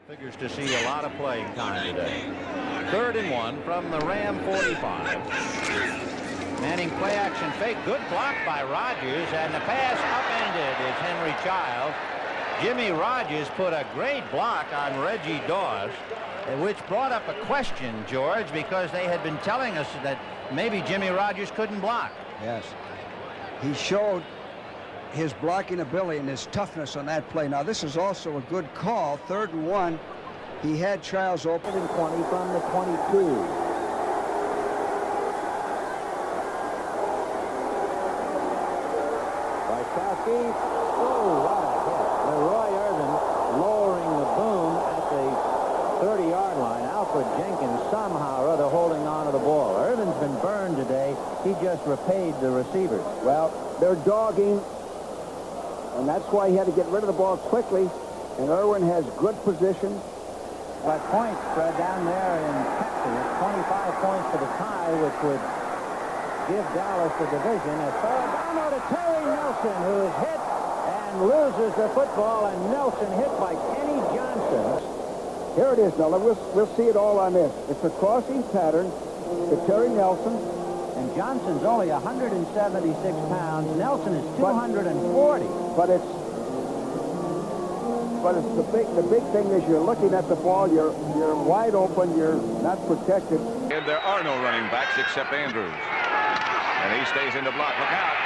Figures to see a lot of playing time today. 3rd and 1 from the Ram 45. Manning play action fake. Good block by Rogers, and the pass upended is Henry Child. Jimmy Rogers put a great block on Reggie Dawes, which brought up a question, George, because they had been telling us that maybe Jimmy Rogers couldn't block. Yes. He showed his blocking ability and his toughness on that play. Now, this is also a good call. 3rd and 1. He had Childs open. 20 from the 22. Wysowski. Oh, what a hit. Leroy Irvin lowering the boom at the 30-yard line. Alfred Jenkins somehow or other holding on to the ball. Irvin's been burned today. He just repaid the receivers. Well, they're dogging, and that's why he had to get rid of the ball quickly. And Irwin has good position. But points spread down there in Texas. 25 points for the tie, which would give Dallas the division. As far to Terry Nelson, who is hit and loses the football, and Nelson hit by Kenny Johnson. Here it is, Miller. We'll see it all on this. It's a crossing pattern to Terry Nelson. And Johnson's only 176 pounds. Nelson is 240. But it's the big thing is you're looking at the ball. You're wide open. You're not protected. And there are no running backs except Andrews. And he stays in the block. Look out.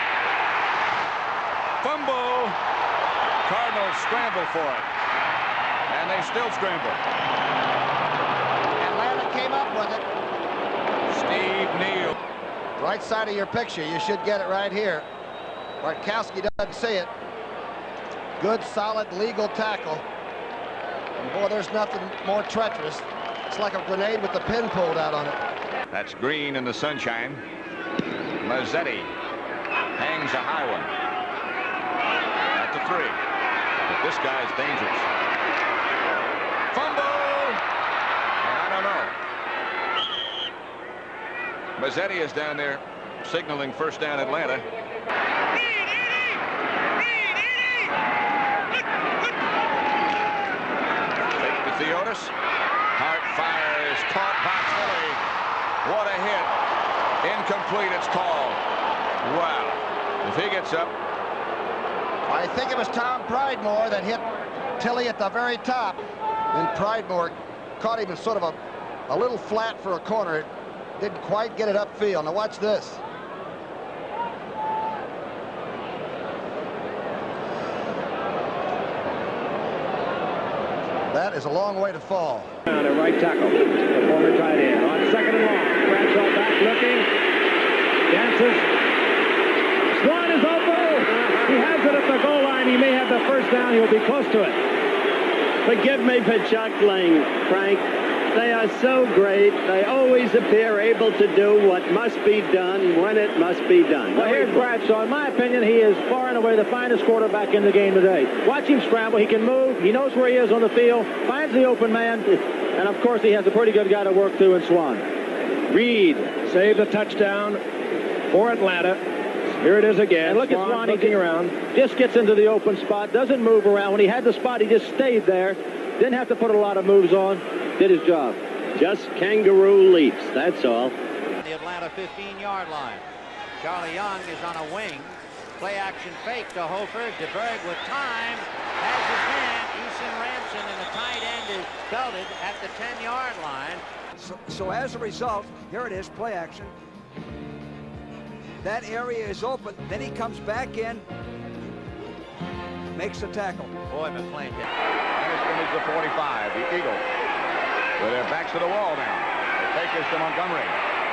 Fumble. Cardinals scramble for it. And they still scramble. Atlanta came up with it. Steve Neal. Right side of your picture. You should get it right here. Bartkowski doesn't see it. Good, solid, legal tackle. And boy, there's nothing more treacherous. It's like a grenade with the pin pulled out on it. That's Green in the sunshine. Mazzetti hangs a high one. At the 3. But this guy's dangerous. Fumble! And I don't know. Mazzetti is down there signaling first down Atlanta. Fake to Theodis. Hart fires. Caught by Philly. What a hit. Incomplete, it's called. Wow. If he gets up. I think it was Tom Pridemore that hit Tilley at the very top. And Pridemore caught him in sort of a little flat for a corner. Didn't quite get it upfield. Now watch this. That is a long way to fall. Down at right tackle, the former tight end. On 2nd and long, Bradshaw back looking, dances. Swan is open. He has it at the goal line. He may have the first down. He'll be close to it. Forgive me for chuckling, Frank. They are so great. They always appear able to do what must be done when it must be done. Well, here's Bradshaw. In my opinion, he is far and away the finest quarterback in the game today. Watch him scramble. He can move. He knows where he is on the field. Finds the open man. And, of course, he has a pretty good guy to work through in Swan. Reed saved the touchdown for Atlanta. Here it is again. And look at Swan looking around. Just gets into the open spot. Doesn't move around. When he had the spot, he just stayed there. Didn't have to put a lot of moves on. Did his job. Just kangaroo leaps, that's all. The Atlanta 15-yard line. Charlie Young is on a wing. Play action fake to Hofer. DeBerg with time. Has his man. Eason Ranson, and the tight end is belted at the 10-yard line. So as a result, here it is, play action. That area is open. Then he comes back in, makes the tackle. Boy, McMillen hit. Anderson is the 45, the Eagle. With their backs to the wall now. The fake is to Montgomery.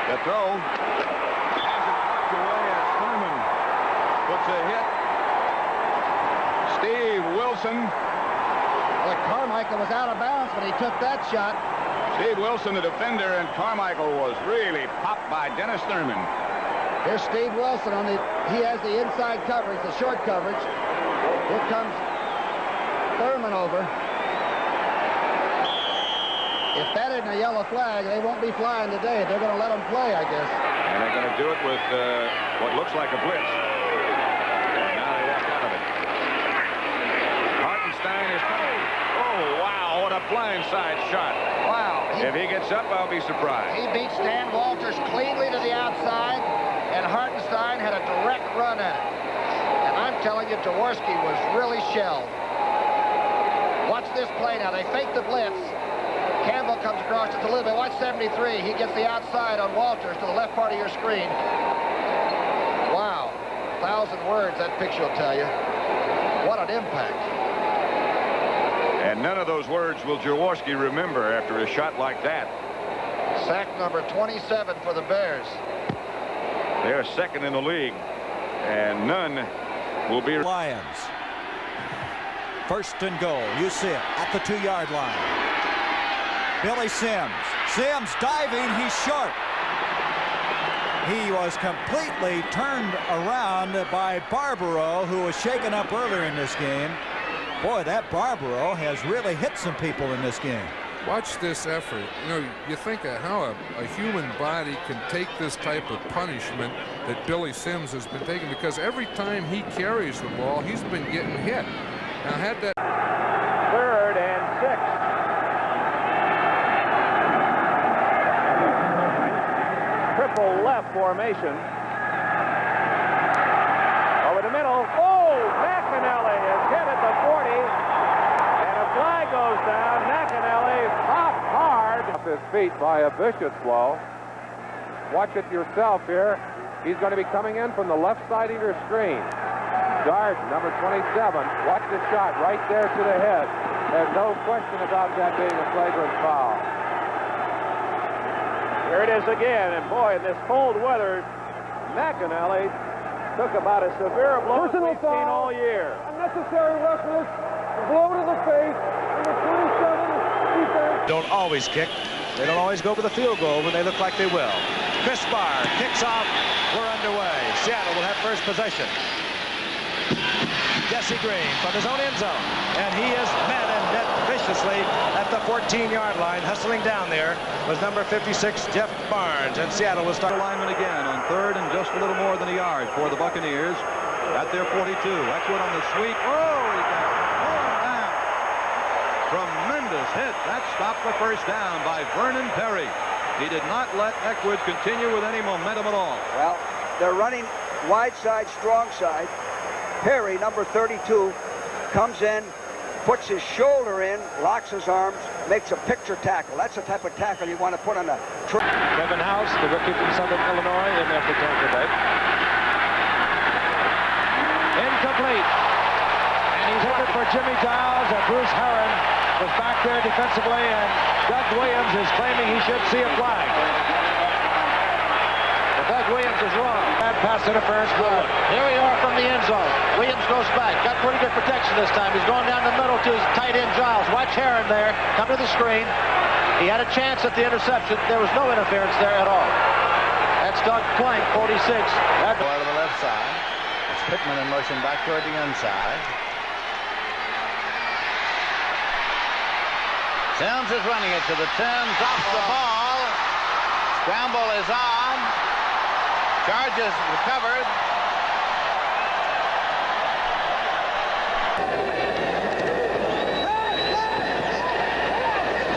The throw. Has it knocked away as Thurman puts a hit. Steve Wilson. Well, Carmichael was out of bounds when he took that shot. Steve Wilson, the defender, and Carmichael was really popped by Dennis Thurman. Here's Steve Wilson on he has the inside coverage, the short coverage. Here comes Thurman over. If that isn't a yellow flag, they won't be flying today. They're going to let them play, I guess. And they're going to do it with what looks like a blitz. Now they walk out of it. Hartenstein is... Oh, wow, what a a blindside shot. Wow. If he gets up, I'll be surprised. He beat Stan Walters cleanly to the outside, and Hartenstein had a direct run at it. And I'm telling you, Jaworski was really shelled. Watch this play now. They fake the blitz. Campbell comes across just a little bit. Watch 73. He gets the outside on Walters to the left part of your screen. Wow. 1,000 words that picture will tell you. What an impact. And none of those words will Jaworski remember after a shot like that. Sack number 27 for the Bears. They're second in the league, and none will be. Lions. First and goal. You see it at the 2-yard line. Billy Sims. Sims diving. He's short. He was completely turned around by Barbaro, who was shaken up earlier in this game. Boy, that Barbaro has really hit some people in this game. Watch this effort. You know, you think of how a human body can take this type of punishment that Billy Sims has been taking, because every time he carries the ball, he's been getting hit. Now, had that 3rd and 6. Triple left formation. Over the middle. Oh, McMillen is hit at the 40. And a flag goes down. McMillen popped hard. Off his feet by a vicious blow. Watch it yourself here. He's going to be coming in from the left side of your screen. Guard number 27. Watch the shot right there to the head. There's no question about that being a flagrant foul. Here it is again, and boy, in this cold weather, McAnally took about as severe a blow as we've seen all year. Unnecessary roughness, blow to the face, number 27 defense. Don't always kick. They don't always go for the field goal when they look like they will. Chris Barr kicks off. We're underway. Seattle will have first possession. Jesse Green from his own end zone, and he is met and net viciously at the 14-yard line. Hustling down there was number 56, Jeff Barnes, and Seattle will start. Lineman again on 3rd and just a little more than a yard for the Buccaneers at their 42. Eckwood on the sweep. Oh, he got torn down. Tremendous hit. That stopped the first down by Vernon Perry. He did not let Eckwood continue with any momentum at all. Well, they're running wide side, strong side. Perry, number 32, comes in, puts his shoulder in, locks his arms, makes a picture tackle. That's the type of tackle you want to put on a truck. Kevin House, the rookie from Southern Illinois, in there for Tampa Bay. Incomplete. And he's looking for Jimmy Giles, and Bruce Herron was back there defensively, and Doug Williams is claiming he should see a flag. Doug Williams is wrong. Bad pass interference. Good. Here we are from the end zone. Williams goes back. Got pretty good protection this time. He's going down the middle to his tight end Giles. Watch Herron there. Come to the screen. He had a chance at the interception. There was no interference there at all. That's Doug Plank, 46. Out to the left side. It's Pittman in motion back toward the inside. Sims is running it to the 10. Drops the ball. Scramble is on. Charges recovered.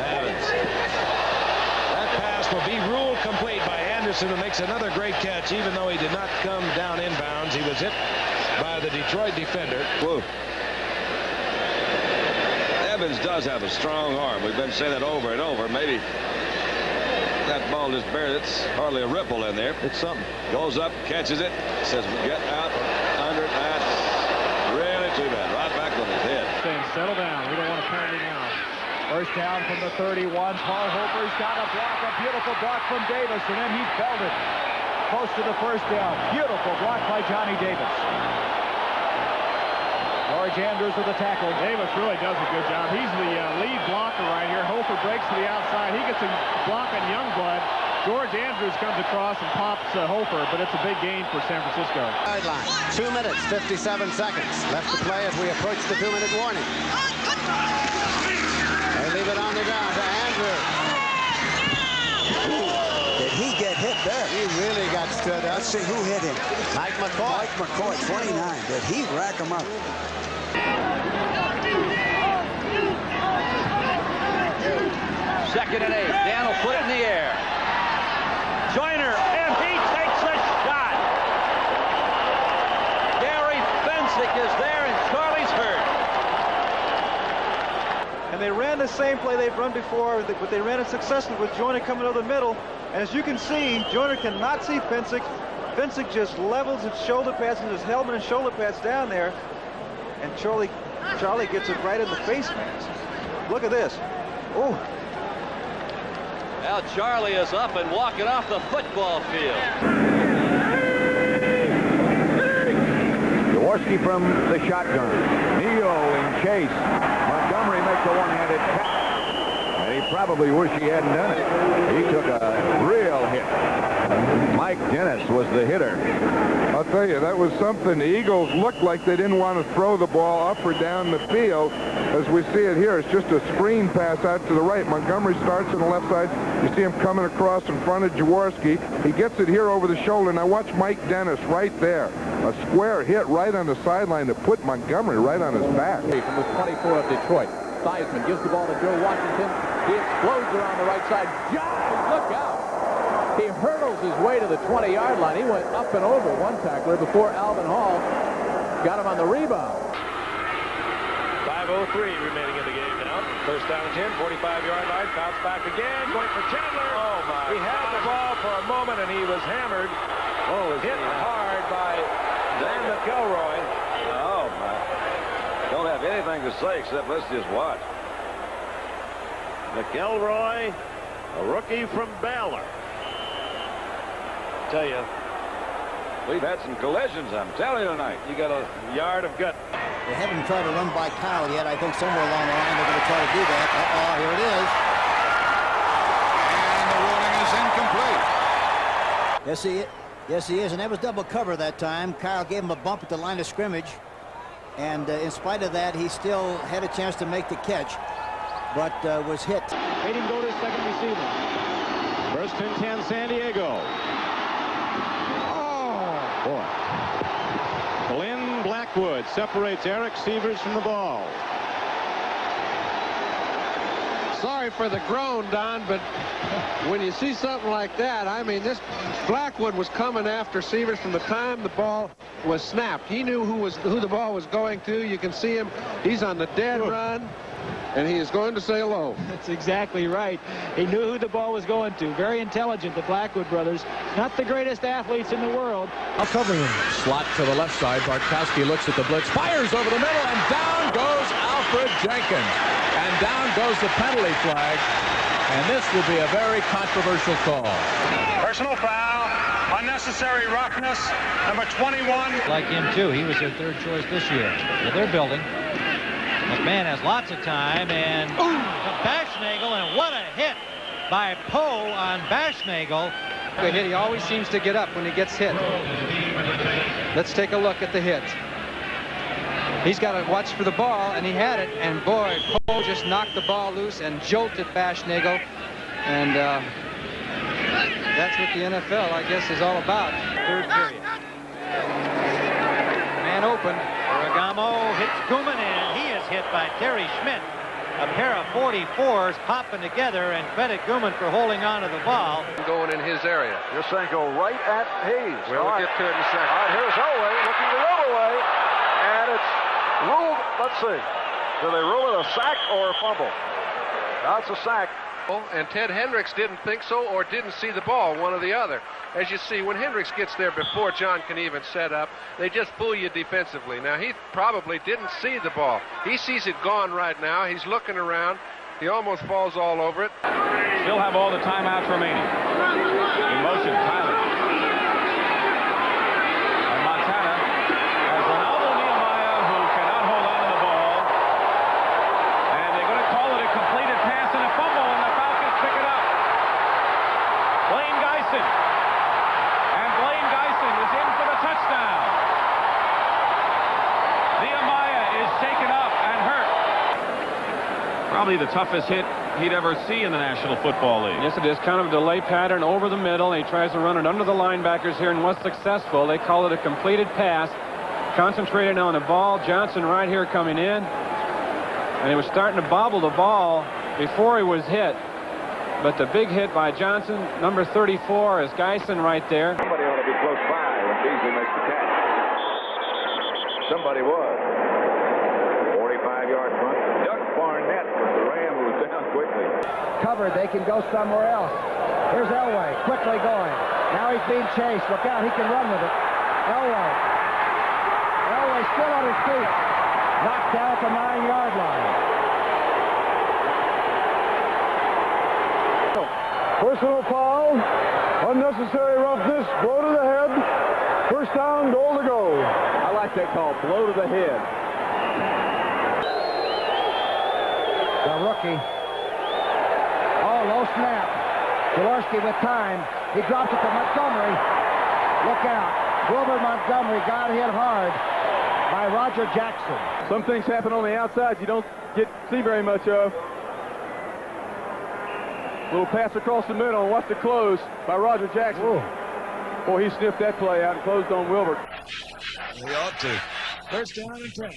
Evans. That pass will be ruled complete by Anderson, who makes another great catch, even though he did not come down inbounds. He was hit by the Detroit defender. Whoa. Evans does have a strong arm. We've been saying that over and over. Maybe that ball just barely, it's hardly a ripple in there. It's something. Goes up, catches it, says get out under that. Really too bad. Right back on his head. Settle down. We don't want to penalty now. First down from the 31. Paul Hooper's got a block. A beautiful block from Davis, and then he felled it close to the first down. Beautiful block by Johnny Davis. George Andrews with the tackle. Davis really does a good job. He's the lead blocker right here. Hofer breaks to the outside. He gets a block on Youngblood. George Andrews comes across and pops Hofer, but it's a big gain for San Francisco. Sideline. 2 minutes, 57 seconds left to play as we approach the 2-minute warning. They leave it on the ground to Andrews. Did he get hit there? He really got stood up. Let's see who hit him. Mike McCoy. Mike McCoy, 29. Did he rack him up? 2nd and 8. Dan will put it in the air. Joyner, and he takes a shot. Gary Fensick is there, and Charlie's hurt. And they ran the same play they've run before, but they ran it successfully with Joyner coming over the middle. And as you can see, Joyner cannot see Fensick. Fensick just levels his shoulder pads and his helmet and shoulder pads down there. And Charlie gets it right in the face mask. Look at this. Oh. Now Charlie is up and walking off the football field. Jaworski from the shotgun. Neal in chase. Montgomery makes a one-handed catch. And he probably wished he hadn't done it. He took a real hit. Mike Dennis was the hitter. I'll tell you, that was something. The Eagles looked like they didn't want to throw the ball up or down the field. As we see it here, it's just a screen pass out to the right. Montgomery starts on the left side. You see him coming across in front of Jaworski. He gets it here over the shoulder. Now watch Mike Dennis right there. A square hit right on the sideline to put Montgomery right on his back. From the 24 of Detroit. Theismann gives the ball to Joe Washington. He explodes around the right side. Jive! Look out! He hurdles his way to the 20-yard line. He went up and over one tackler before Alvin Hall got him on the rebound. 5:03 remaining in the game now. First down and 10, 45-yard line. Bounce back again, going for Chandler. Oh, my. He had the ball for a moment, and he was hammered. Hit hard by Dan McElroy. Oh, my. Don't have anything to say except let's just watch. McElroy, a rookie from Baylor. Tell you, we've had some collisions, I'm telling you tonight. You got a yard of gut. They haven't tried to run by Kyle yet. I think somewhere along the line they're going to try to do that. Uh-oh, here it is. And the ruling is incomplete. Yes, he is. And that was double cover that time. Kyle gave him a bump at the line of scrimmage. And in spite of that, he still had a chance to make the catch, but was hit. Made him go to his second receiver. First and 10, San Diego. Boy. Glenn Blackwood separates Eric Sievers from the ball. Sorry for the groan, Don, but when you see something like that, I mean, this Blackwood was coming after Sievers from the time the ball was snapped. He knew who the ball was going to. You can see him. He's on the dead run, and he is going to say hello. That's exactly right. He knew who the ball was going to. Very intelligent, the Blackwood brothers. Not the greatest athletes in the world. I'll cover him. Slot to the left side. Bartkowski looks at the blitz, fires over the middle, and down goes Alfred Jenkins. And down goes the penalty flag. And this will be a very controversial call. Personal foul. Unnecessary roughness. Number 21. Like him, too. He was their third choice this year. Well, they're building. McMahon has lots of time, and Bashnagel, and what a hit by Poe on Bashnagel. Good hit. He always seems to get up when he gets hit. Let's take a look at the hit. He's got to watch for the ball, and he had it, and boy, Poe just knocked the ball loose and jolted Bashnagel, and that's what the NFL, I guess, is all about. Third period. Man open. Ferragamo hits Gooman, and he is hit by Terry Schmidt. A pair of 44s popping together, and credit Gooman for holding on to the ball. Going in his area. Yusenko right at Hayes. We'll get to it in a second. All right, here's Elway looking the other way, and it's ruled. Let's see. Do they rule it a sack or a fumble? That's a sack. And Ted Hendricks didn't think so or didn't see the ball, one or the other. As you see, when Hendricks gets there before John can even set up, they just fool you defensively. Now, he probably didn't see the ball. He sees it gone right now. He's looking around. He almost falls all over it. Still have all the timeouts remaining. In motion, Tyler. And Montana has Ronaldo Nehemiah, who cannot hold on to the ball. And they're going to call it a completed pass and a fumble, and the Falcons pick it up. Blaine Geisen. And Blaine Geisen is in for the touchdown. Nehemiah is taken up and hurt. Probably the toughest hit he'd ever see in the National Football League. Yes, it is. Kind of a delay pattern over the middle. And he tries to run it under the linebackers here and was successful. They call it a completed pass. Concentrated on the ball. Johnson right here coming in. And he was starting to bobble the ball before he was hit. But the big hit by Johnson, number 34, is Geisen right there. Somebody ought to be close by when Beasley makes the catch. Somebody was. 45-yard punt. Doug Barnett was the Ram who was down quickly. Covered, they can go somewhere else. Here's Elway, quickly going. Now he's being chased. Look out, he can run with it. Elway still on his feet. Knocked down at the 9-yard line. Personal foul, unnecessary roughness, blow to the head, first down, goal to go. I like that call, blow to the head. The rookie. Oh, low snap. Jaworski with time. He drops it to Montgomery. Look out. Wilbur Montgomery got hit hard by Roger Jackson. Some things happen on the outside you don't see very much of. Little pass across the middle and watch the close by Roger Jackson. Ooh. Boy, he sniffed that play out and closed on Wilbur. He ought to. First down and 10.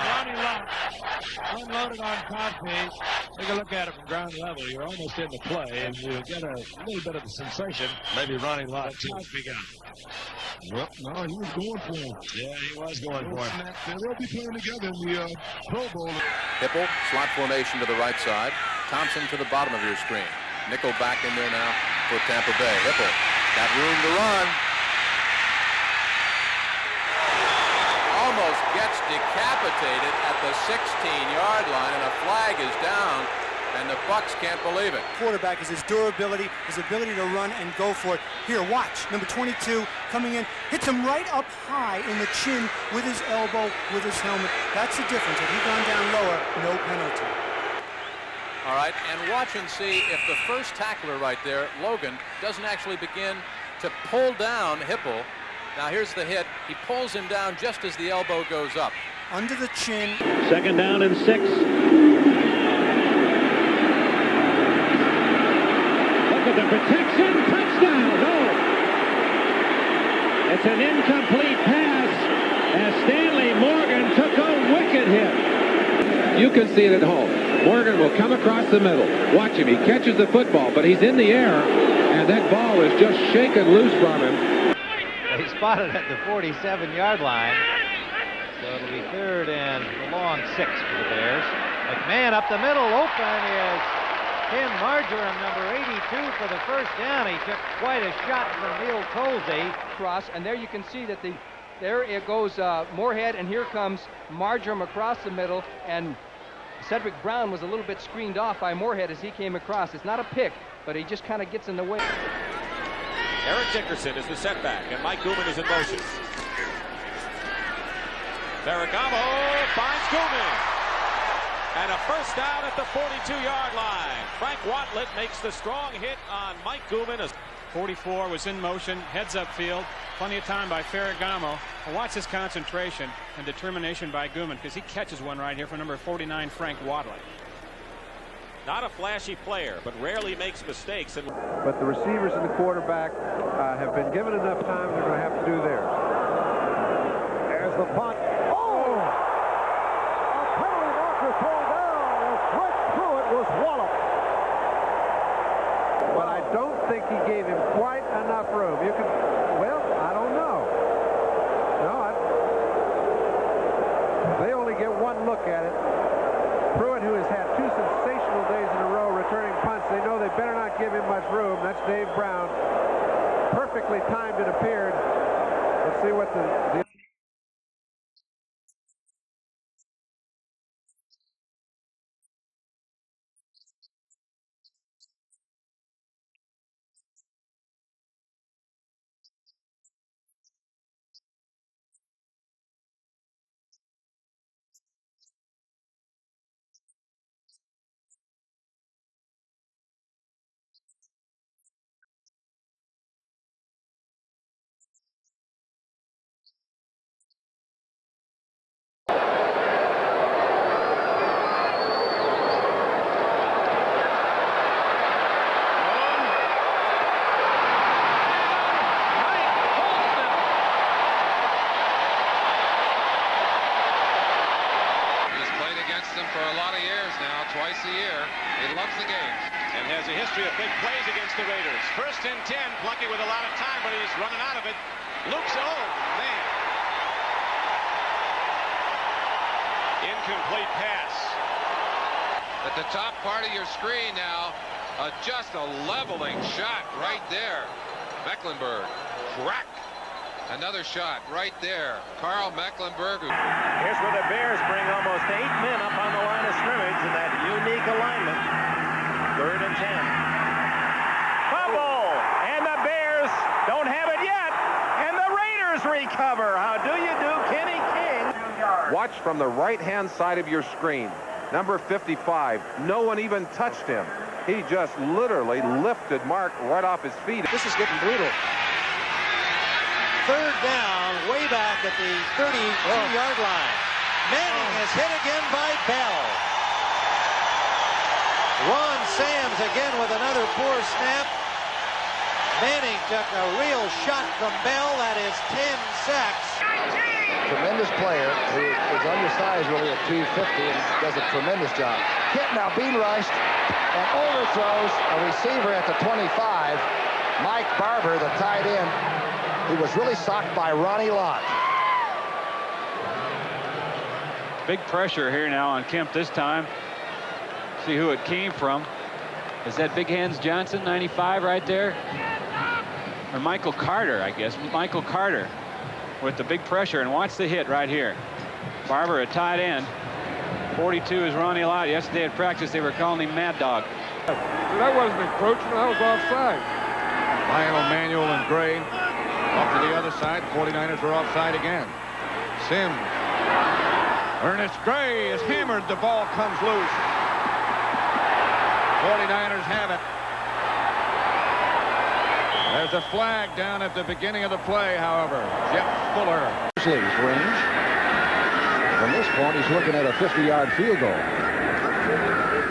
Ronnie Lott unloaded on Coffey. Take a look at it from ground level. You're almost in the play, and you get a little bit of a sensation. Maybe Ronnie Lott too. Well, no, he was going for him. Yeah, he was going for him. They'll be playing together in the Pro Bowl. Hipple, slot formation to the right side. Thompson to the bottom of your screen. Nickel back in there now for Tampa Bay. Hipple got room to run. Almost gets decapitated at the 16-yard line, and a flag is down, and the Bucks can't believe it. Quarterback is his durability, his ability to run and go for it. Here, watch. Number 22 coming in, hits him right up high in the chin with his elbow, with his helmet. That's the difference. If he'd gone down lower, no penalty. All right, and watch and see if the first tackler right there, Logan, doesn't actually begin to pull down Hipple. Now here's the hit. He pulls him down just as the elbow goes up. Under the chin. Second down and 6. Look at the protection. Touchdown. No. It's an incomplete pass as Stanley Morgan took a wicked hit. You can see it at home. Morgan will come across the middle. Watch him. He catches the football, but he's in the air, and that ball is just shaken loose from him. He spotted at the 47-yard line. So it'll be third and a long 6 for the Bears. McMahon up the middle. Open is Tim Marjoram, number 82, for the first down. He took quite a shot from Neil Colsey. Cross, and there you can see that there it goes Moorhead, and here comes Marjoram across the middle, and Cedric Brown was a little bit screened off by Moorhead as he came across. It's not a pick, but he just kind of gets in the way. Eric Dickerson is the setback, and Mike Gooman is in motion. Ferragamo finds Gooman. And a first down at the 42-yard line. Frank Watlett makes the strong hit on Mike Gooman. 44 was in motion, heads up field. Plenty of time by Ferragamo. Well, watch his concentration and determination by Gooman, because he catches one right here for number 49, Frank Watlett. Not a flashy player, but rarely makes mistakes. But the receivers and the quarterback have been given enough time. They're going to have to do theirs. There's the punt. Oh! A penalty marker pulled down as right through it was Wallop. But I don't think he gave him quite enough room. You can, well, I don't know. No, they only get one look at it. Pruitt, who has had 2 sensational days in a row returning punts, they know they better not give him much room. That's Dave Brown. Perfectly timed it appeared. Let's see what the plays against the Raiders. 1st and 10. Plunkett with a lot of time, but he's running out of it. Loops, oh, man. Incomplete pass. At the top part of your screen now, just a leveling shot right there. Mecklenburg, crack. Another shot right there. Carl Mecklenburg. Here's where the Bears bring almost 8 men up on the line of scrimmage in that unique alignment. 3rd and 10. Fumble! And the Bears don't have it yet. And the Raiders recover. How do you do, Kenny King? Watch from the right-hand side of your screen. Number 55. No one even touched him. He just literally lifted Mark right off his feet. This is getting brutal. 3rd down, way back at the 32-yard line. Manning is hit again by Bell. Ron Sams again with another poor snap. Manning took a real shot from Bell. That is 10 sacks. Tremendous player who is undersized really at 250 and does a tremendous job. Hit now being rushed and overthrows a receiver at the 25. Mike Barber, the tight end. He was really socked by Ronnie Lott. Big pressure here now on Kemp this time. See who it came from. Is that Big Hands Johnson, 95 right there? Or Michael Carter, I guess. Michael Carter with the big pressure, and watch the hit right here. Barber, a tight end. 42 is Ronnie Lott. Yesterday at practice, they were calling him Mad Dog. That wasn't encroachment. That was offside. Lionel Manuel and Gray off to the other side. 49ers are offside again. Sims. Ernest Gray is hammered. The ball comes loose. 49ers have it. There's a flag down at the beginning of the play, however. Jeff Fuller. Range. From this point, he's looking at a 50-yard field goal.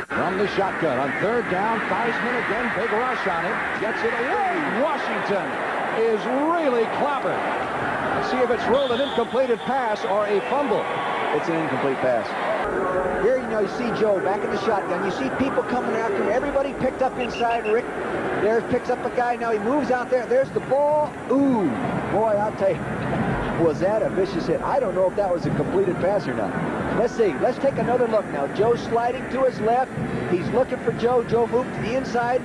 From the shotgun on 3rd down, Theismann again, big rush on him. Gets it away. Washington is really clobbered. Let's see if it's ruled an incompleted pass or a fumble. It's an incomplete pass. Here, you see Joe back in the shotgun. You see people coming after him. Everybody picked up inside. Rick there picks up a guy. Now he moves out there. There's the ball. Ooh, boy, I'll tell you, was that a vicious hit? I don't know if that was a completed pass or not. Let's see. Let's take another look now. Joe's sliding to his left. He's looking for Joe. Joe moved to the inside.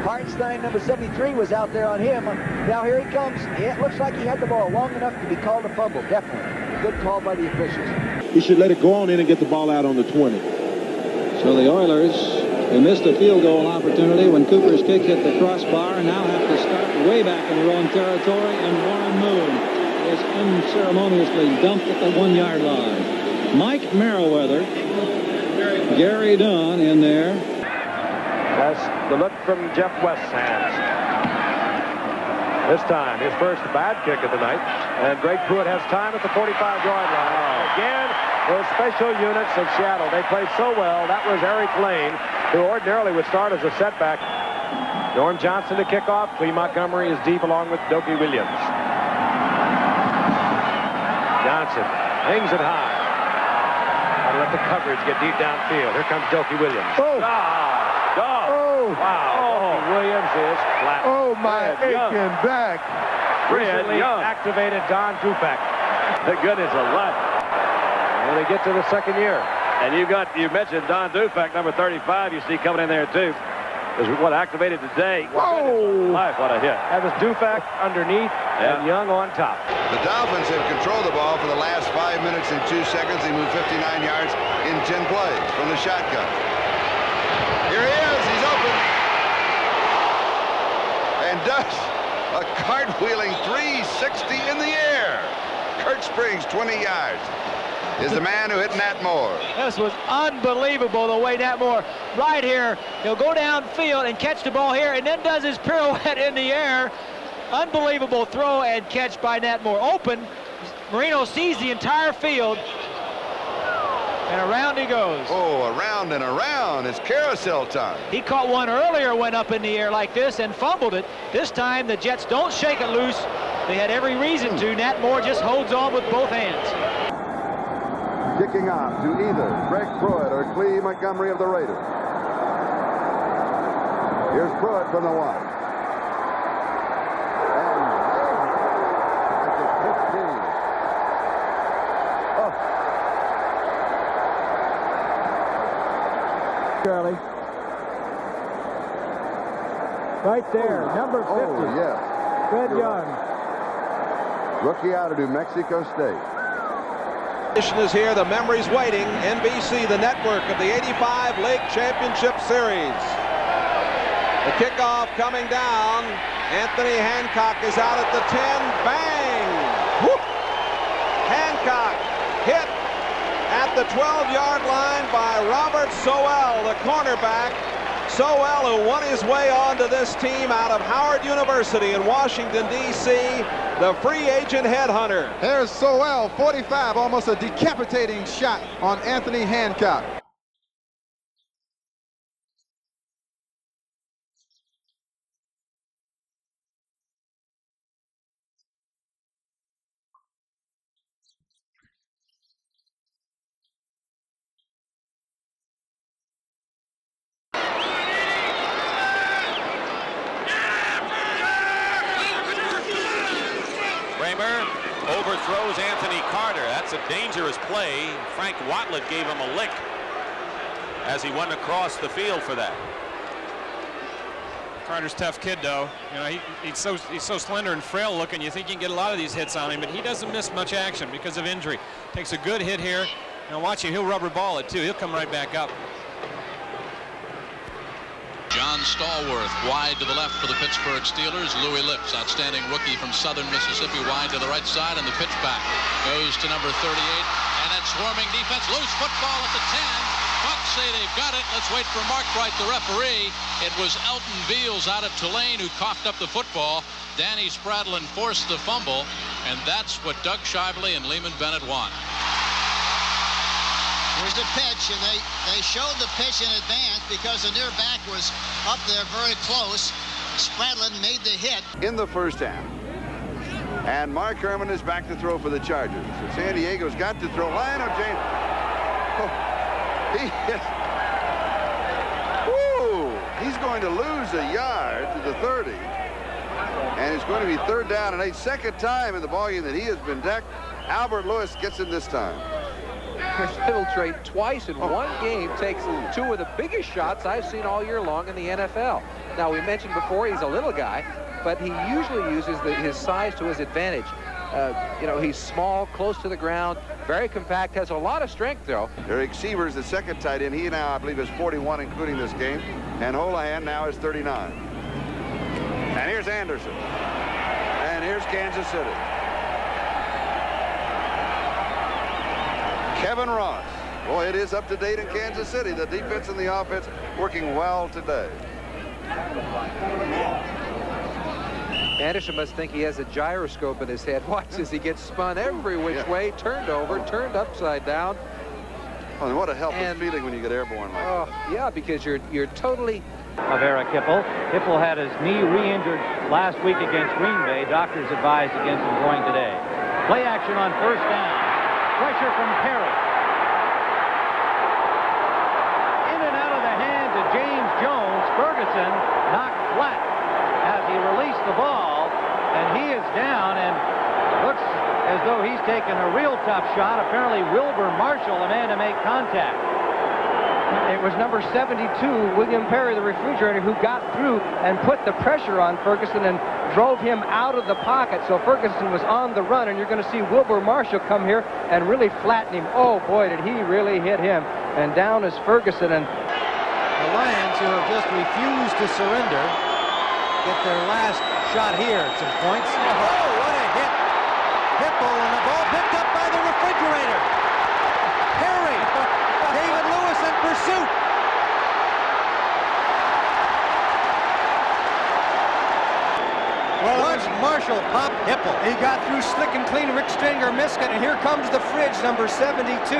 Hartenstein, number 73, was out there on him. Now here he comes. It looks like he had the ball long enough to be called a fumble. Definitely. Good call by the officials. He should let it go on in and get the ball out on the 20. So the Oilers, who missed a field goal opportunity when Cooper's kick hit the crossbar, now have to start way back in their own territory, and Warren Moon is unceremoniously dumped at the 1-yard line. Mike Merriweather, Gary Dunn in there. That's the look from Jeff West's hands. This time, his first bad kick of the night. And Greg Pruitt has time at the 45-yard line. Again, those special units of Seattle. They played so well. That was Eric Lane, who ordinarily would start as a setback. Norm Johnson to kick off. Clee Montgomery is deep along with Dopey Williams. Johnson hangs it high. Gotta let the coverage get deep downfield. Here comes Dopey Williams. Oh! Oh! Wow! Dopey Williams is flat. Oh, my aching back. Recently activated Don Dufac. The goodness alive. And they get to the second year. And you mentioned Don Dufac, number 35. You see coming in there too. Is what activated today. Whoa! Life, what a hit. That was Dufac underneath and Young on top. The Dolphins have controlled the ball for the last 5 minutes and 2 seconds. They moved 59 yards in 10 plays from the shotgun. Here he is. He's open. And does a cartwheeling 360 in the air. Kurt Springs, 20 yards. Is the man who hit Nat Moore. This was unbelievable the way Nat Moore, right here, he'll go downfield and catch the ball here and then does his pirouette in the air. Unbelievable throw and catch by Nat Moore. Open, Marino sees the entire field, and around he goes. Oh, around and around. It's carousel time. He caught one earlier, went up in the air like this and fumbled it. This time the Jets don't shake it loose. They had every reason to. Nat Moore just holds on with both hands. Kicking off to either Greg Pruitt or Clee Montgomery of the Raiders. Here's Pruitt from the 1. Charlie. Right there, number 50. Oh, yes. Fred Young. Rookie out of New Mexico State. Is here. The memory's waiting. NBC, the network of the 85 League Championship Series. The kickoff coming down. Anthony Hancock is out at the 10. Bang! Whoop! Hancock hit at the 12-yard line by Robert Sowell, the cornerback. Sowell, who won his way onto this team out of Howard University in Washington, D.C., the free agent headhunter. There's Sowell, 45, almost a decapitating shot on Anthony Hancock. Overthrows Anthony Carter. That's a dangerous play. Frank Watlett gave him a lick as he went across the field for that. Carter's a tough kid, though. You know, he's so slender and frail looking. You think you can get a lot of these hits on him, but he doesn't miss much action because of injury. Takes a good hit here. Now watch him. He'll rubber ball it too. He'll come right back up. John Stallworth wide to the left for the Pittsburgh Steelers. Louis Lipps, outstanding rookie from southern Mississippi, wide to the right side, and the pitch back goes to number 38. And that swarming defense, loose football at the 10. Bucks say they've got it. Let's wait for Mark Wright, the referee. It was Elton Beals out of Tulane who coughed up the football. Danny Spradlin forced the fumble, and that's what Doug Shively and Lehman Bennett want. Here's the pitch, and they showed the pitch in advance because the near back was up there very close. Spradlin made the hit. In the first half. And Mark Herman is back to throw for the Chargers. So San Diego's got to throw. Lionel James. Oh, he hit. Woo! He's going to lose a yard to the 30. And it's going to be 3rd down and 8. Second time in the ballgame that he has been decked. Albert Lewis gets him this time. Chris Middletrade twice in one game takes 2 of the biggest shots I've seen all year long in the NFL. Now, we mentioned before he's a little guy, but he usually uses his size to his advantage. You know, he's small, close to the ground, very compact, has a lot of strength, though. Eric Sievers, the second tight end. He now, I believe, is 41, including this game. And Holohan now is 39. And here's Anderson. And here's Kansas City. Kevin Ross. Boy, it is up to date in Kansas City. The defense and the offense working well today. Anderson must think he has a gyroscope in his head. Watch as he gets spun every which way, turned over, turned upside down. Oh, and what a helpless feeling when you get airborne like that. Yeah, because you're totally... Avera Kipple. Kipple had his knee re-injured last week against Green Bay. Doctors advised against him going today. Play action on first down. Pressure from Perry. In and out of the hands of James Jones. Ferguson knocked flat as he released the ball, and he is down and looks as though he's taken a real tough shot. Apparently Wilbur Marshall, the man to make contact. It was number 72, William Perry, the refrigerator, who got through and put the pressure on Ferguson and drove him out of the pocket. So Ferguson was on the run, and you're going to see Wilbur Marshall come here and really flatten him. Oh, boy, did he really hit him. And down is Ferguson. And the Lions, who have just refused to surrender, get their last shot here at some points. Oh, what a hit. Hipple, and the ball picked up by the refrigerator. Perry. David Lewis in pursuit. Well, watch Marshall pop Hipple. He got through slick and clean. Rick Stringer missed it, and here comes the fridge, number 72.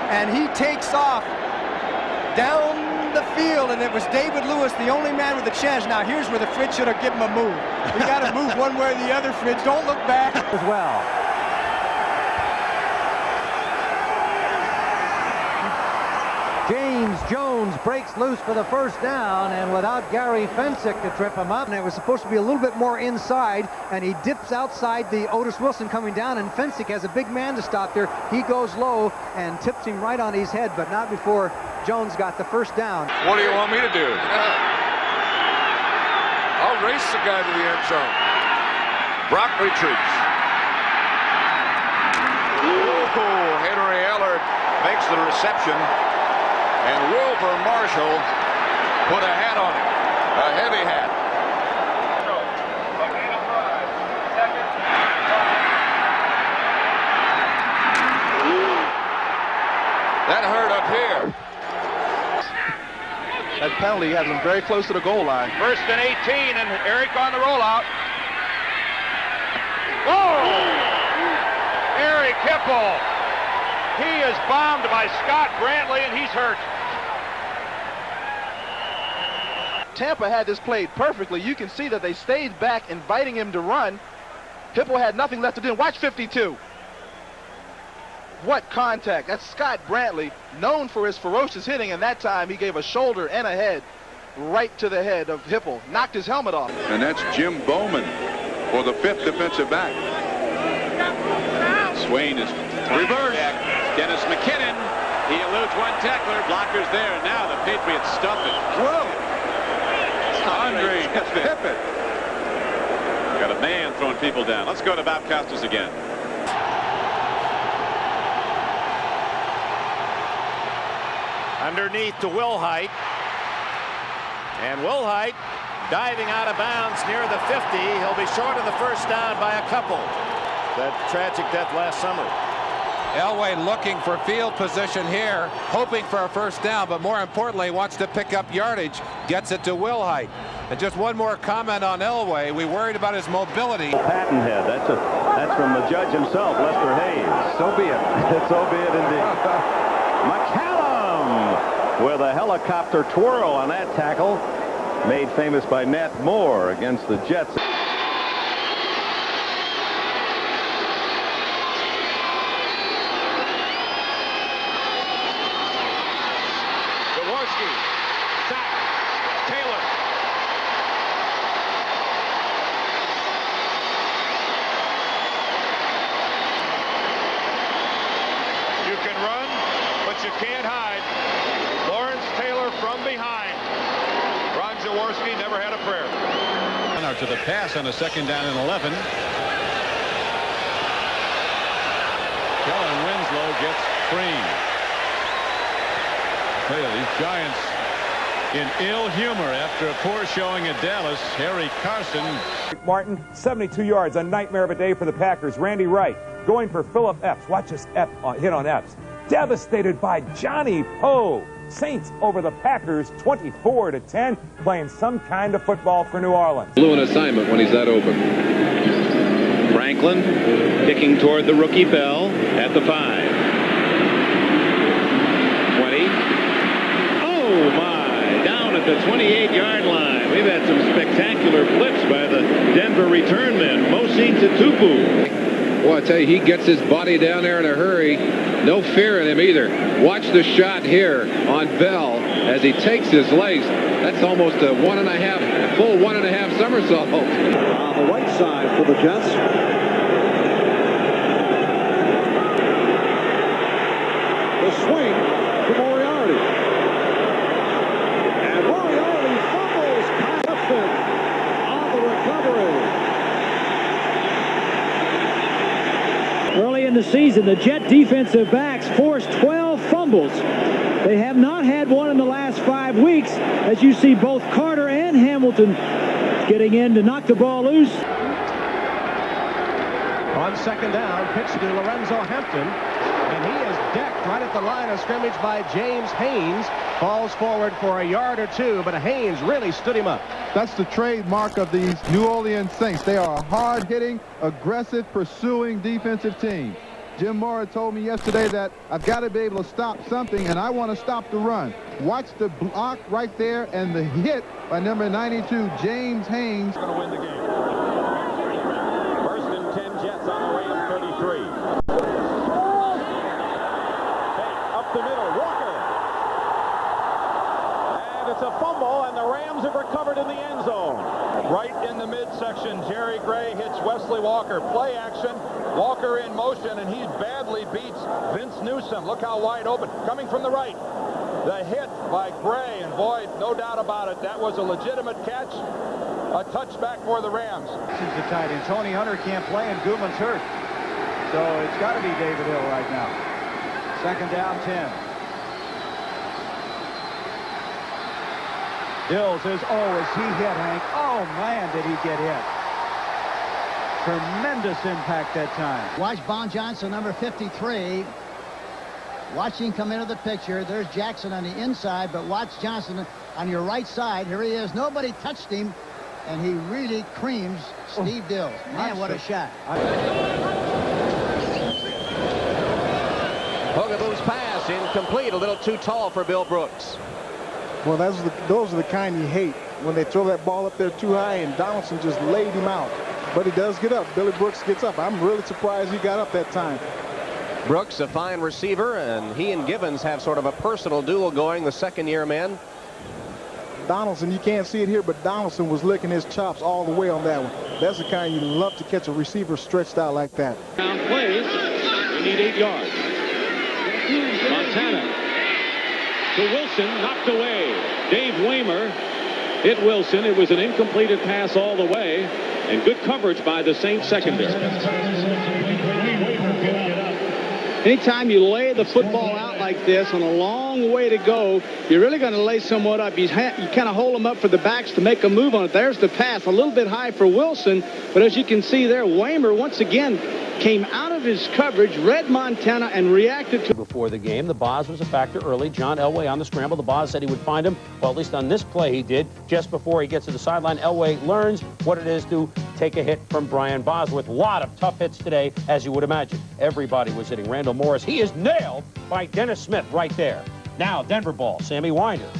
And he takes off down the field, and it was David Lewis, the only man with a chance. Now, here's where the fridge should have given him a move. We got to move one way or the other, fridge. Don't look back. As well. James Jones breaks loose for the first down, and without Gary Fensick to trip him up, and it was supposed to be a little bit more inside, and he dips outside the Otis Wilson coming down, and Fensick has a big man to stop there. He goes low and tips him right on his head, but not before Jones got the first down. What do you want me to do? I'll race the guy to the end zone. Brock retreats. Ooh, Henry Ellard makes the reception, and Wilbur Marshall put a hat on him, a heavy hat. That hurt up here. That penalty has him very close to the goal line. First and 18, and Eric on the rollout. Whoa! Eric Hipple. He is bombed by Scott Brantley, and he's hurt. Tampa had this played perfectly. You can see that they stayed back, inviting him to run. Hipple had nothing left to do. Watch 52. What contact. That's Scott Brantley, known for his ferocious hitting, and that time he gave a shoulder and a head right to the head of Hipple. Knocked his helmet off. And that's Jim Bowman for the 5th defensive back. Swain is reversed. Dennis McKinnon. He eludes one tackler. Blockers there. Now the Patriots stuff it. Whoa! Andre Pippin. Got a man throwing people down. Let's go to Bob Costas again. Underneath to Wilhite. And Wilhite diving out of bounds near the 50. He'll be short of the first down by a couple. That tragic death last summer. Elway looking for field position here, hoping for a first down, but more importantly wants to pick up yardage, gets it to Wilhite. And just one more comment on Elway. We worried about his mobility. Patent head. That's from the judge himself, Lester Hayes. So be it. So be it indeed. McCallum with a helicopter twirl on that tackle, made famous by Nat Moore against the Jets. You can't hide. Lawrence Taylor from behind. Ron Jaworski never had a prayer. Now to the pass on a 2nd down and 11. Kellen Winslow gets creamed. I tell you, these Giants in ill humor after a poor showing at Dallas. Harry Carson. Martin, 72 yards, a nightmare of a day for the Packers. Randy Wright going for Philip Epps. Watch this hit on Epps. Devastated by Johnny Poe. Saints over the Packers 24-10, playing some kind of football for New Orleans. Blew an assignment when he's that open. Franklin kicking toward the rookie Bell at the 5. 20. Oh my, down at the 28-yard line. We've had some spectacular flips by the Denver return men. Mosin Tutupu. Well, I tell you, he gets his body down there in a hurry. No fear in him either. Watch the shot here on Bell as he takes his legs. That's almost a full 1.5 somersault. On the right side for the Jets. The swing to Moriarty. And Moriarty fumbles Clifton on the recovery. Early in the season, the Jet defensive backs forced 12 fumbles. They have not had one in the last 5 weeks, as you see both Carter and Hamilton getting in to knock the ball loose. On 2nd down, pitch to Lorenzo Hampton, and he is decked right at the line of scrimmage by James Haynes. Falls forward for a yard or two, but Haynes really stood him up. That's the trademark of these New Orleans Saints. They are a hard-hitting, aggressive, pursuing defensive team. Jim Mora told me yesterday that I've got to be able to stop something, and I want to stop the run. Watch the block right there and the hit by number 92, James Haynes. Going to win the game. 1st and 10 Jets on the way in 33. Fake up the middle, Walker. Rams have recovered in the end zone. Right in the midsection, Jerry Gray hits Wesley Walker. Play action. Walker in motion, and he badly beats Vince Newsom. Look how wide open. Coming from the right. The hit by Gray, and boy, no doubt about it, that was a legitimate catch. A touchback for the Rams. Since the tight end, Tony Hunter can't play, and Goodman's hurt. So it's got to be David Hill right now. Second down, 10. Hill says, oh, is he hit, Hank? Oh, man, did he get hit. Tremendous impact that time. Watch Bon Johnson, number 53. Watch him come into the picture. There's Jackson on the inside, but watch Johnson on your right side. Here he is. Nobody touched him, and he really creams Steve Dill. Man, what a shot. Hogaboo's pass incomplete, a little too tall for Bill Brooks. Well, those are the kind you hate, when they throw that ball up there too high, and Donaldson just laid him out. But he does get up. Billy Brooks gets up. I'm really surprised he got up that time. Brooks, a fine receiver, and he and Givens have sort of a personal duel going, the second-year men. Donaldson, you can't see it here, but Donaldson was licking his chops all the way on that one. That's the kind you love to catch a receiver stretched out like that. Down plays. We need 8 yards. Montana to Wilson, knocked away. Dave Waymer hit Wilson. It was an incompleted pass all the way, and good coverage by the Saints secondary. Anytime you lay the football out like this on a long way to go, you're really going to lay somewhat up. You kind of hold them up for the backs to make a move on it. There's the pass, a little bit high for Wilson, but as you can see there, Waymer once again came out of his coverage, read Montana, and reacted to. Before the game, the Boz was a factor early. John Elway on the scramble. The Boz said he would find him. Well, at least on this play he did. Just before he gets to the sideline, Elway learns what it is to take a hit from Brian Bosworth. A lot of tough hits today, as you would imagine. Everybody was hitting. Randall Morris, he is nailed by Dennis Smith right there. Now, Denver ball, Sammy Winder.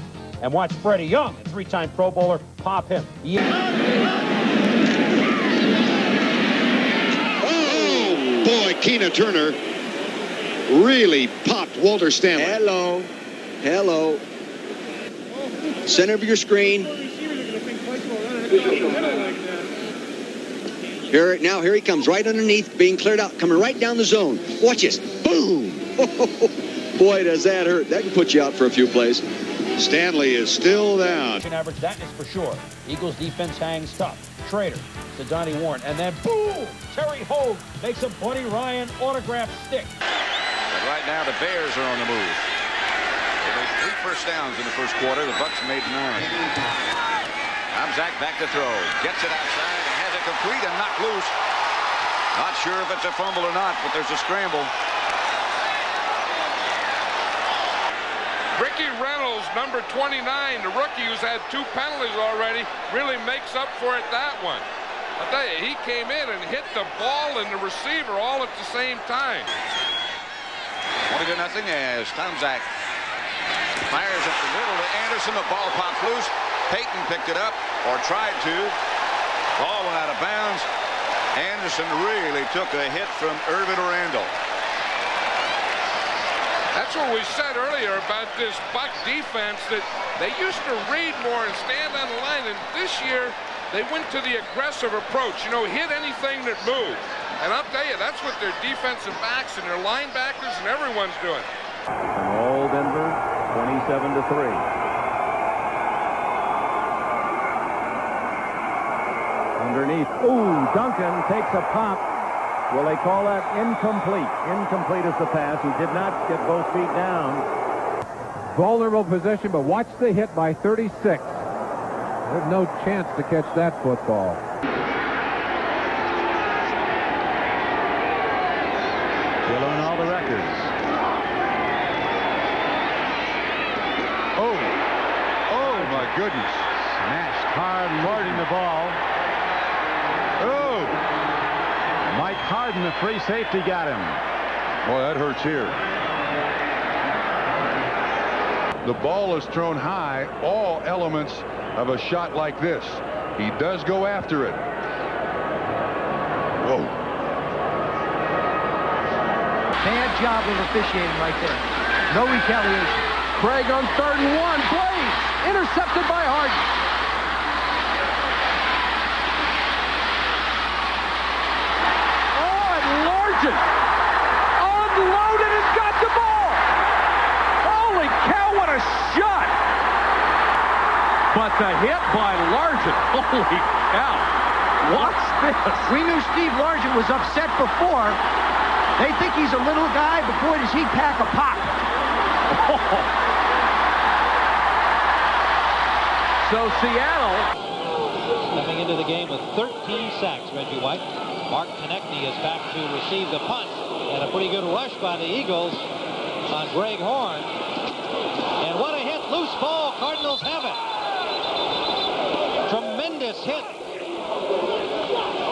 And watch Freddie Young, a 3-time Pro Bowler, pop him. Boy, Keena Turner really popped Walter Stanley. Hello. Hello. Center of your screen. Here he comes, right underneath, being cleared out, coming right down the zone. Watch this. Boom. Boy, does that hurt. That can put you out for a few plays. Stanley is still down. Average, that is for sure. Eagles defense hangs tough. Schrader to Donnie Warren, and then boom! Terry Hogue makes a Buddy Ryan autograph stick. But right now the Bears are on the move. They made 3 first downs in the first quarter. The Bucks made 9. Zach back to throw. Gets it outside and has it complete and knocked loose. Not sure if it's a fumble or not, but there's a scramble. Ricky Reynolds, number 29, the rookie who's had 2 penalties already, really makes up for it that one. I'll tell you, he came in and hit the ball and the receiver all at the same time. 20-0 as Tomzak fires up the middle to Anderson. The ball pops loose. Payton picked it up, or tried to. Ball went out of bounds. Anderson really took a hit from Irvin Randall. That's what we said earlier about this Buck defense, that they used to read more and stand on the line, and this year they went to the aggressive approach. You know, hit anything that moved. And I'll tell you, that's what their defensive backs and their linebackers and everyone's doing. All Denver, 27-3. Underneath. Ooh, Duncan takes a pop. Will they call that incomplete? Incomplete is the pass. He did not get both feet down. Vulnerable position, but watch the hit by 36. There's no chance to catch that football. Killing all the records. Oh, my goodness. Smashed hard, lording the ball. Oh! Mike Harden, the free safety, got him. Boy, that hurts here. The ball is thrown high, all elements of a shot like this. He does go after it. Whoa. Bad job of officiating right there. No retaliation. Craig on 3rd and 1. Blaze intercepted by Harden. Oh, and Largent unloaded and got the ball. Holy cow, what a shot. But the hit by Largent, holy cow. What's this? We knew Steve Largent was upset before. They think he's a little guy, but boy, does he pack a pop. So Seattle. Coming into the game with 13 sacks, Reggie White. Mark Konechny is back to receive the punt. And a pretty good rush by the Eagles on Greg Horn. And what a hit. Loose ball. Cardinals have it. Tremendous hit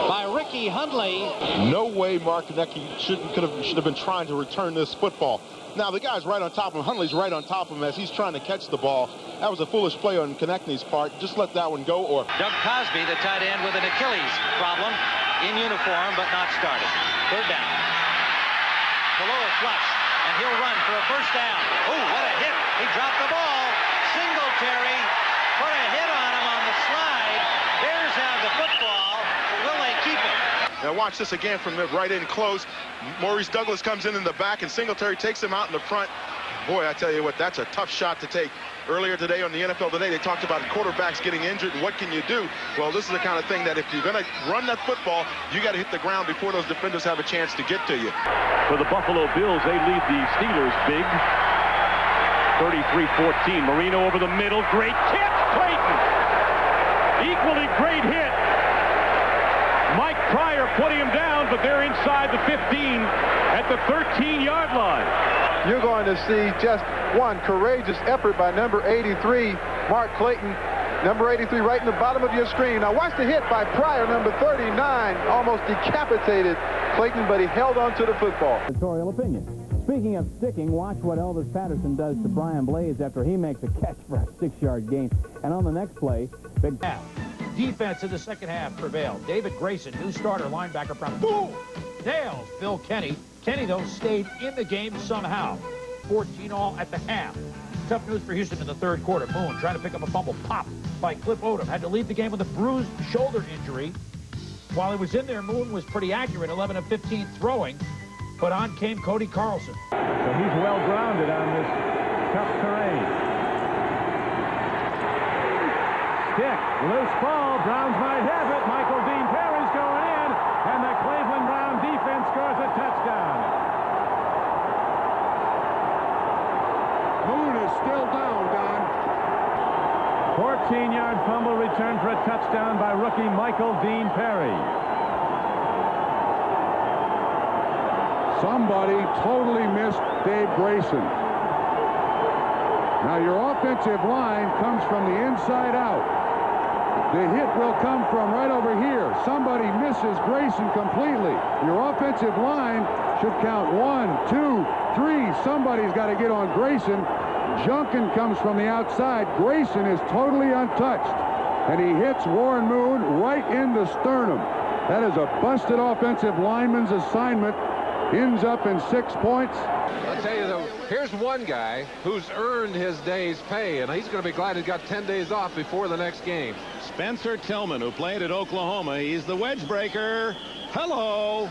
by Ricky Hundley. No way Mark Konechny should have been trying to return this football. Now the guy's right on top of him. Hundley's right on top of him as he's trying to catch the ball. That was a foolish play on Konechny's part. Just let that one go. Or Doug Cosby, the tight end, with an Achilles problem, in uniform but not starting. Third down. Below a flush, and he'll run for a first down. Oh, what a hit! He dropped the ball. Singletary put a hit on him on the slide. Bears have the football. Will they keep it? now watch this again from the right in close. Maurice Douglas comes in the back, and Singletary takes him out in the front. Boy, I tell you what, that's a tough shot to take. Earlier today on the NFL Today, they talked about quarterbacks getting injured and what can you do? Well, this is the kind of thing that if you're going to run that football, you got to hit the ground before those defenders have a chance to get to you. For the Buffalo Bills, they lead the Steelers big. 33-14. Marino over the middle. Great catch, Clayton. Equally great hit. Mike Pryor putting him down, but they're inside the 15 at the 13-yard line. You're going to see just one courageous effort by number 83, Mark Clayton. Number 83 right in the bottom of your screen. Now watch the hit by Pryor, number 39. Almost decapitated Clayton, but he held on to the football. Editorial opinion. Speaking of sticking, watch what Elvis Patterson does to Brian Blades after he makes a catch for a 6-yard gain. And on the next play, big half. Defense in the second half prevailed. David Grayson, new starter linebacker from Boom! Dales, Phil Kenny. Kenny, though, stayed in the game somehow. 14 all at the half. Tough news for Houston in the third quarter. Moon trying to pick up a fumble. Pop by Cliff Odom. Had to leave the game with a bruised shoulder injury. While he was in there, Moon was pretty accurate, 11 of 15 throwing. But on came Cody Carlson. So he's well-grounded on this tough terrain. Stick, loose ball. Browns might have it. Michael Dean Perry's going in, and the Cleveland Brown defense scores a touchdown. Moon is still down, Don. 14-yard fumble return for a touchdown by rookie Michael Dean Perry. Somebody totally missed Dave Grayson. Now your offensive line comes from the inside out. The hit will come from right over here. Somebody misses Grayson completely. Your offensive line should count 1, 2, 3. Somebody's got to get on Grayson. Junkin comes from the outside. Grayson is totally untouched. And he hits Warren Moon right in the sternum. That is a busted offensive lineman's assignment. Ends up in 6 points. I'll tell you, though, here's one guy who's earned his day's pay, and he's going to be glad he's got 10 days off before the next game. Spencer Tillman, who played at Oklahoma. He's the wedge breaker. Hello.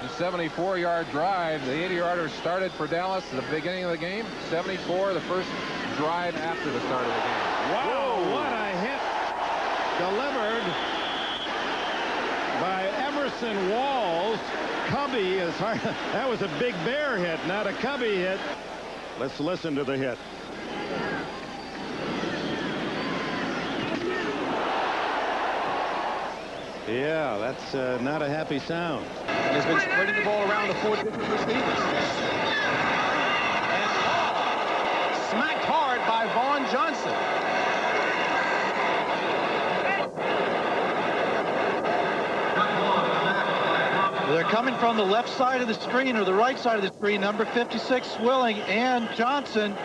The 74-yard drive. The 80-yarder started for Dallas at the beginning of the game. 74, the first drive after the start of the game. Wow, what a hit delivered by Emerson Walls. Cubby is hard. That was a big bear hit, not a Cubby hit. Let's listen to the hit. Yeah, that's not a happy sound. He's been spreading the ball around the 4 different receivers. And smacked hard by Vaughn Johnson. They're coming from the left side of the screen or the right side of the screen. Number 56, Swilling and Johnson.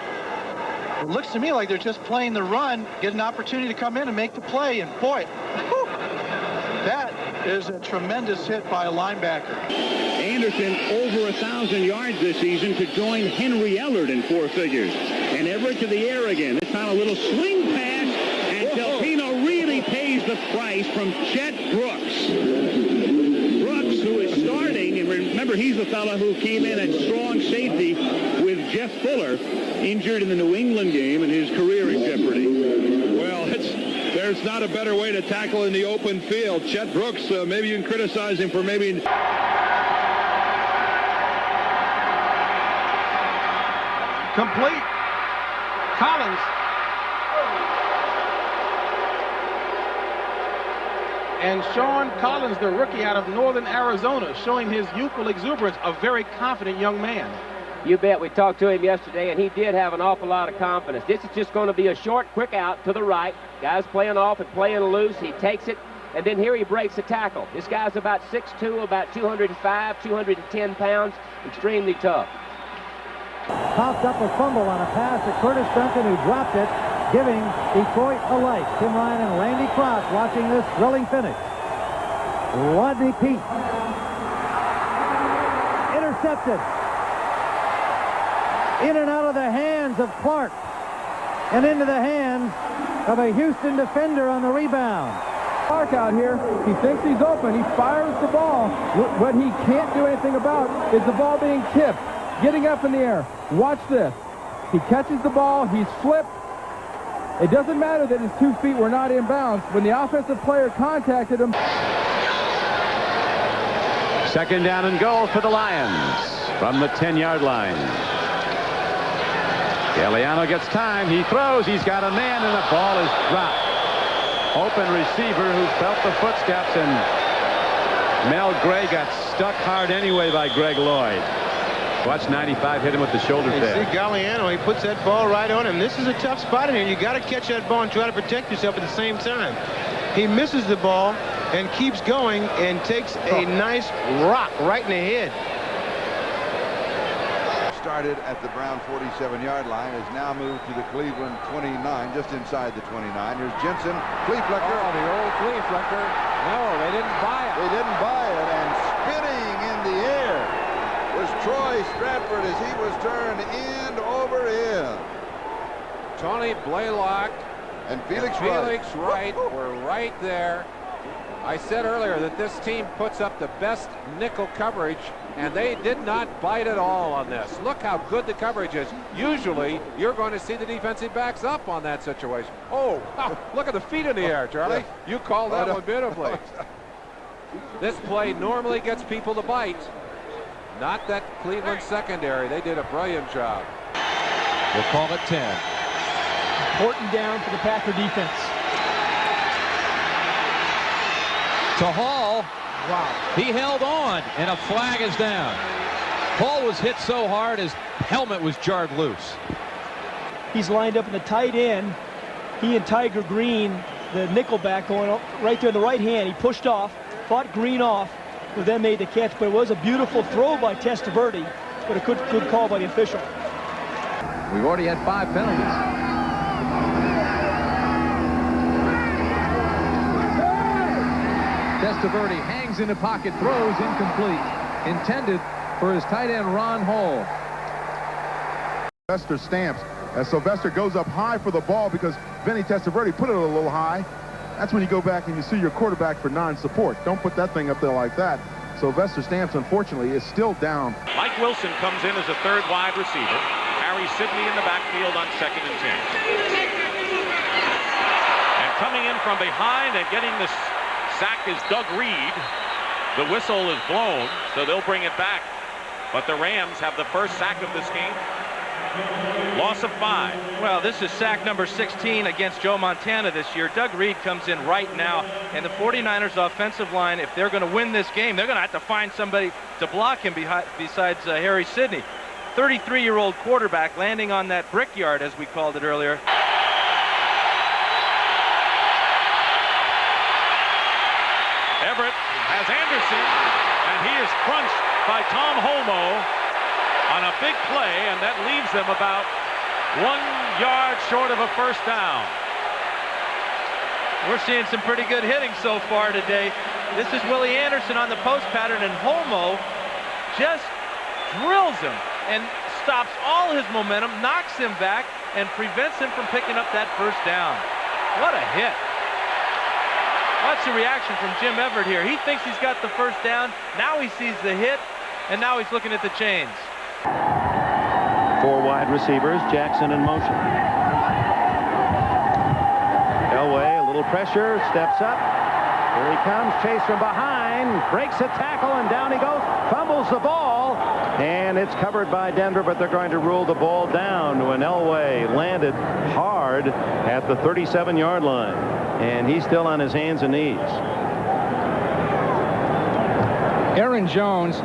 It looks to me like they're just playing the run, get an opportunity to come in and make the play. And boy, whew, that is a tremendous hit by a linebacker. Anderson over 1,000 yards this season to join Henry Ellard in 4 figures. And Everett to the air again. This time a little swing pass, and Delpino really pays the price from Chet Brooks. Brooks, who is starting, and remember, he's the fellow who came in at strong safety with Jeff Fuller, injured in the New England game, and his career in jeopardy. Well, there's not a better way to tackle in the open field. Chet Brooks, maybe you can criticize him for maybe... Complete. Collins. And Sean Collins, the rookie out of Northern Arizona, showing his youthful exuberance, a very confident young man. You bet. We talked to him yesterday, and he did have an awful lot of confidence. This is just going to be a short, quick out to the right. Guy's playing off and playing loose. He takes it, and then here he breaks a tackle. This guy's about 6'2", about 205, 210 pounds, extremely tough. Popped up a fumble on a pass to Curtis Duncan, who dropped it, giving Detroit a light. Tim Ryan and Randy Cross watching this thrilling finish. Rodney Peete. Intercepted. In and out of the hands of Clark. And into the hands of a Houston defender on the rebound. Clark out here, he thinks he's open. He fires the ball. What he can't do anything about is the ball being tipped. Getting up in the air. Watch this. He catches the ball. He's flipped. It doesn't matter that his 2 feet were not in bounds. When the offensive player contacted him. Second down and goal for the Lions from the 10-yard line. Galeano gets time. He throws. He's got a man, and the ball is dropped. Open receiver who felt the footsteps, and Mel Gray got stuck hard anyway by Greg Lloyd. Watch 95 hit him with the shoulder pad. See Galeano, he puts that ball right on him. This is a tough spot in here. You got to catch that ball and try to protect yourself at the same time. He misses the ball and keeps going and takes a nice rock right in the head. Started at the Brown 47-yard line, has now moved to the Cleveland 29, just inside the 29. Here's Jensen, flea flicker. Oh, the old flea flicker. No, they didn't buy it. They didn't buy it, and spinning in the air was Troy Stratford as he was turned end over end. Tony Blaylock and Felix Wright were right there. I said earlier that this team puts up the best nickel coverage, and they did not bite at all on this. Look how good the coverage is. Usually, you're going to see the defensive backs up on that situation. Oh, look at the feet in the air, Charlie. You called that one beautifully. This play normally gets people to bite. Not that Cleveland secondary. They did a brilliant job. We'll call it 10. Important down for the Packer defense. To Hall. Wow. He held on, and a flag is down. Hall was hit so hard his helmet was jarred loose. He's lined up in the tight end. He and Tiger Green, the nickelback, going up right there in the right hand. He pushed off, fought Green off, who then made the catch. But it was a beautiful throw by Testaverde, but a good call by the official. We've already had 5 penalties. Testaverde hangs in the pocket, throws incomplete. Intended for his tight end, Ron Hall. Sylvester stamps as Sylvester goes up high for the ball because Vinny Testaverde put it a little high. That's when you go back and you see your quarterback for non-support. Don't put that thing up there like that. Sylvester Stamps, unfortunately, is still down. Mike Wilson comes in as a third wide receiver. Harry Sidney in the backfield on 2nd and 10. And coming in from behind and getting the sack is Doug Reed. The whistle is blown, so they'll bring it back. But the Rams have the first sack of this game. Loss of 5. Well, this is sack number 16 against Joe Montana this year. Doug Reed comes in right now, and the 49ers offensive line, if they're going to win this game, they're going to have to find somebody to block him besides Harry Sidney. 33-year-old quarterback landing on that brickyard, as we called it earlier. Everett has Anderson, and he is crunched by Tom Holmoe on a big play, and that leaves them about 1 yard short of a first down. We're seeing some pretty good hitting so far today. This is Willie Anderson on the post pattern, and Holmoe just drills him and stops all his momentum, knocks him back, and prevents him from picking up that first down. What a hit. Watch the reaction from Jim Everett here. He thinks he's got the first down. Now he sees the hit, and now he's looking at the chains. 4 wide receivers, Jackson in motion. Elway, a little pressure, steps up. Here he comes, chase from behind, breaks a tackle, and down he goes, fumbles the ball, and it's covered by Denver, but they're going to rule the ball down when Elway landed hard at the 37-yard line, and he's still on his hands and knees. Aaron Jones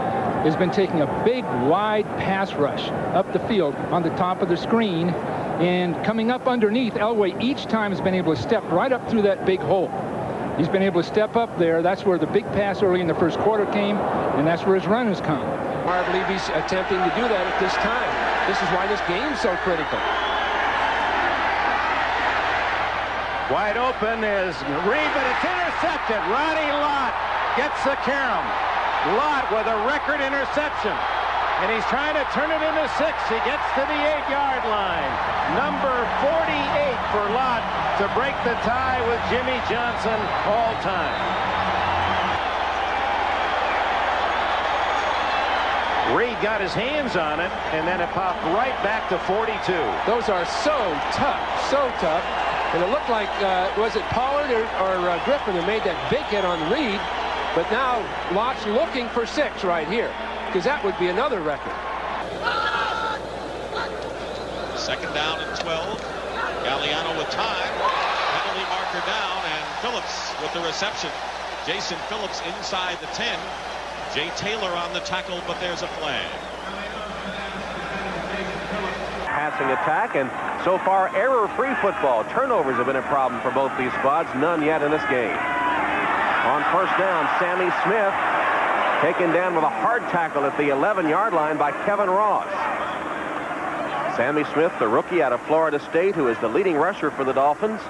has been taking a big, wide pass rush up the field on the top of the screen, and coming up underneath, Elway each time has been able to step right up through that big hole. He's been able to step up there. That's where the big pass early in the first quarter came, and that's where his run has come. I believe he's attempting to do that at this time. This is why this game's so critical. Wide open is Reed, but it's intercepted. Ronnie Lott gets the carom. Lott with a record interception, and he's trying to turn it into 6. He gets to the 8-yard line. Number 48 for Lott to break the tie with Jimmy Johnson all time. Reed got his hands on it, and then it popped right back to 42. Those are so tough, so tough. And it looked like, was it Pollard or Griffin who made that big hit on Reed? But now Lott's looking for 6 right here, because that would be another record. Second down and 12. Galliano with time. Penalty marker down, and Phillips with the reception. Jason Phillips inside the 10. Jay Taylor on the tackle, but there's a flag. Passing attack, and so far error-free football. Turnovers have been a problem for both these squads. None yet in this game. On first down, Sammy Smith taken down with a hard tackle at the 11-yard line by Kevin Ross. Sammy Smith, the rookie out of Florida State, who is the leading rusher for the Dolphins.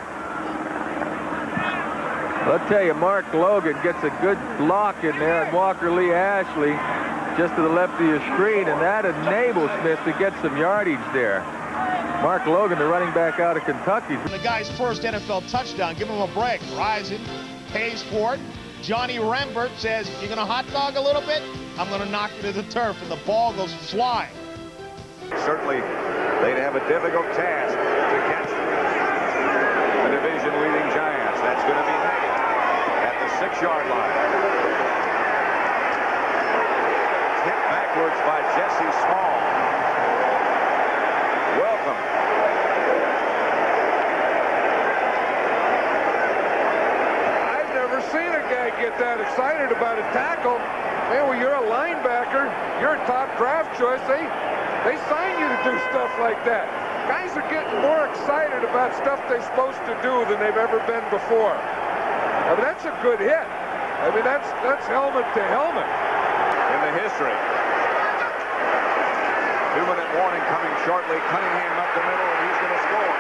I'll tell you, Mark Logan gets a good block in there, and Walker Lee Ashley just to the left of your screen, and that enables Smith to get some yardage there. Mark Logan, the running back out of Kentucky. The guy's first NFL touchdown. Give him a break. Rising, pays for it. Johnny Rembert says, you're going to hot dog a little bit? I'm going to knock it to the turf, and the ball goes flying. Certainly, they'd have a difficult task to catch the division-leading Giants. That's going to be negative at the 6-yard line. Hit backwards by Jesse Small. Welcome. I've never seen a guy get that excited about a tackle. Man, when you're a linebacker, you're a top draft choice. They sign you to do stuff like that. Guys are getting more excited about stuff they're supposed to do than they've ever been before. I mean, that's a good hit. I mean, that's helmet to helmet. In the history. 2-minute warning coming shortly. Cunningham up the middle, and he's going to score.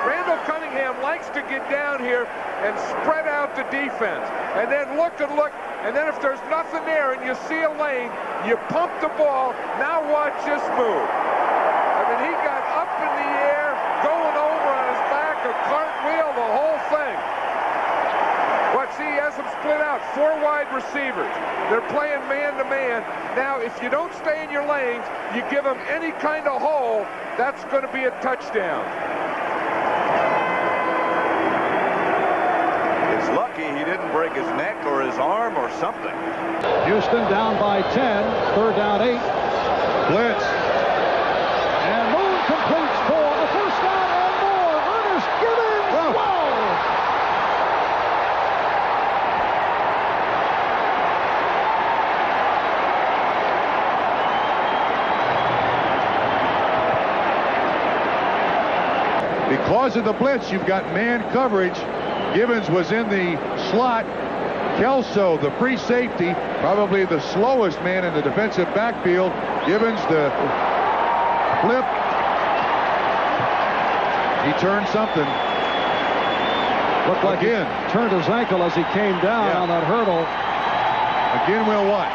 Randall Cunningham likes to get down here and spread out the defense, and then look and look, and then if there's nothing there and you see a lane, you pump the ball. Now watch this move. I mean, he got up in the air, going over on his back, a cartwheel, the whole thing. Watch, see, he has them split out, 4 wide receivers. They're playing man-to-man. Now, if you don't stay in your lanes, you give them any kind of hole, that's going to be a touchdown. It's lucky he didn't break his neck or his arm or something. Houston down by 10, 3rd down 8. Blitz. And Moon completes for the first down and more. Ernest Gibbons. Whoa! Because of the blitz, you've got man coverage. Gibbons was in the slot. Kelso, the free safety, probably the slowest man in the defensive backfield. Gibbons, the flip. He turned something. Looked like he turned his ankle as he came down on that hurdle. Again, we'll watch.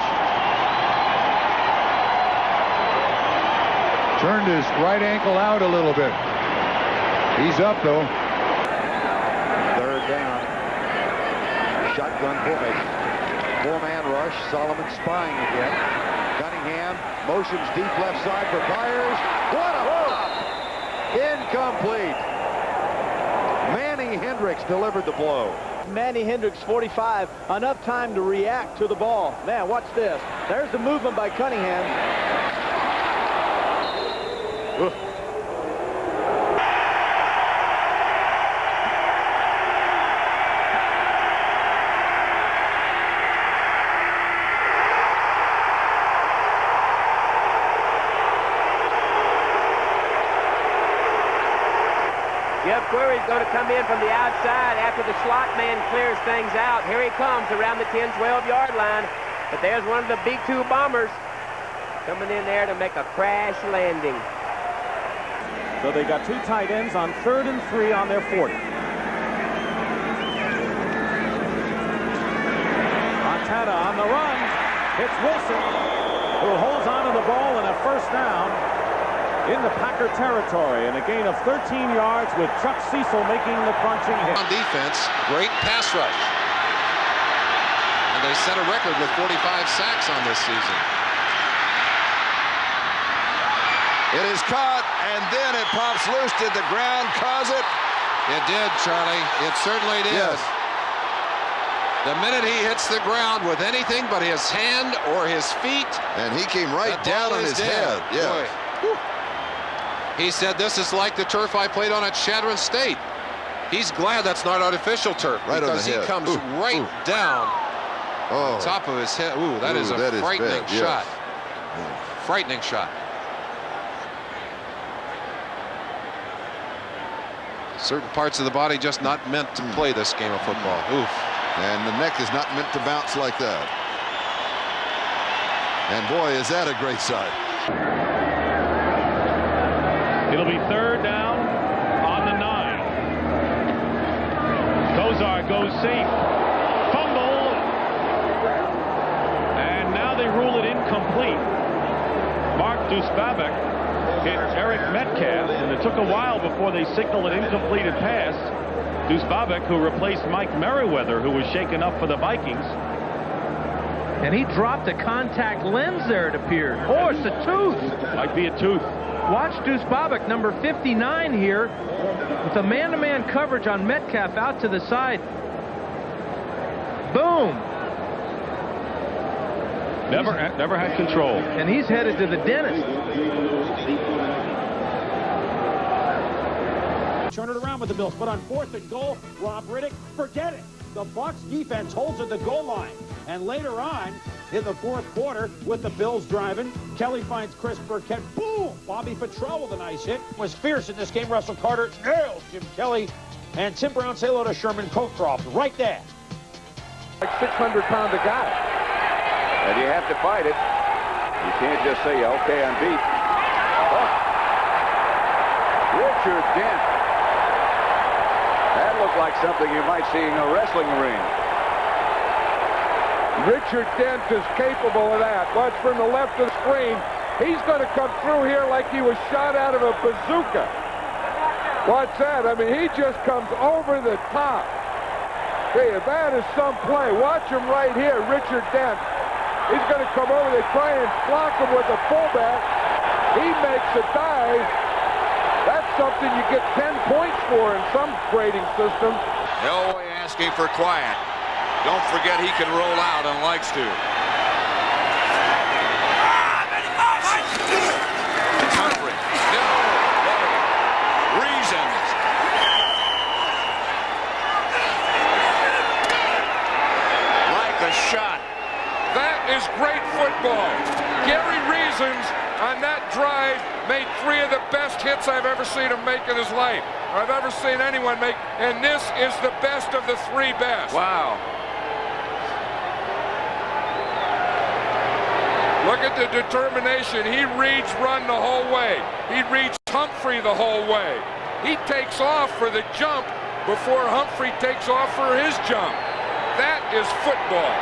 Turned his right ankle out a little bit. He's up, though. Third down. Shotgun formation. Four-man rush. Solomon spying again. Cunningham motions deep left side for Byers. What a pop! Incomplete. Manny Hendricks delivered the blow. Manny Hendricks, 45, enough time to react to the ball. Man, watch this. There's the movement by Cunningham. Oof. Jeff Query's going to come in from the outside after the slot man clears things out. Here he comes around the 10, 12-yard line. But there's one of the big two bombers coming in there to make a crash landing. So they got two tight ends on 3rd and 3 on their 40. Montana on the run. Hits Wilson, who holds on to the ball and a first down in the Packer territory, and a gain of 13 yards with Chuck Cecil making the crunching hit. On defense, great pass rush. And they set a record with 45 sacks on this season. It is caught, and then it pops loose. Did the ground cause it? It did, Charlie. It certainly did. Yes. The minute he hits the ground with anything but his hand or his feet. And he came right down on his head. Yeah. He said, this is like the turf I played on at Chadron State. He's glad that's not artificial turf. Right because on the he head. comes right down on top of his head. Ooh, that is a frightening shot. Yes. Frightening shot. Certain parts of the body just not meant to play this game of football. Oof. And the neck is not meant to bounce like that. And boy, is that a great sight. It'll be 3rd down on the 9. Kozar goes safe. Fumble. And now they rule it incomplete. Mark Dusbabek hit Eric Metcalf, and it took a while before they signaled an incompleted pass. Dusbabek, who replaced Mike Merriweather, who was shaken up for the Vikings. And he dropped a contact lens there, it appeared. Oh, it's a tooth. Might be a tooth. Watch Dusbabek, number 59 here, with a man-to-man coverage on Metcalf out to the side. Boom. Never had control. And he's headed to the dentist. Turn it around with the Bills, but on 4th and goal, Rob Riddick, forget it. The Bucs defense holds at the goal line. And later on, in the 4th quarter, with the Bills driving, Kelly finds Chris Burkett. Boom! Bobby Petrell with a nice hit. Was fierce in this game. Russell Carter nails Jim Kelly. And Tim Brown say hello to Sherman Cockcroft right there. Like 600-pounder guy. And you have to fight it. You can't just say, okay, I'm beat. Oh. Richard Dent. That looked like something you might see in a wrestling ring. Richard Dent is capable of that. Watch from the left of the screen. He's going to come through here like he was shot out of a bazooka. Watch that. I mean, he just comes over the top. Hey, that is some play. Watch him right here, Richard Dent. He's going to come over. They try and block him with a fullback. He makes a dive. That's something you get 10 points for in some grading system. Elway asking for quiet. Don't forget he can roll out and likes to. Humphrey. No. Reasons. Like a shot. That is great football. Gary Reasons on that drive made 3 of the best hits I've ever seen him make in his life. I've ever seen anyone make, and this is the best of the 3 best. Wow. Look at the determination. He reads run the whole way. He reads Humphrey the whole way. He takes off for the jump before Humphrey takes off for his jump. That is football.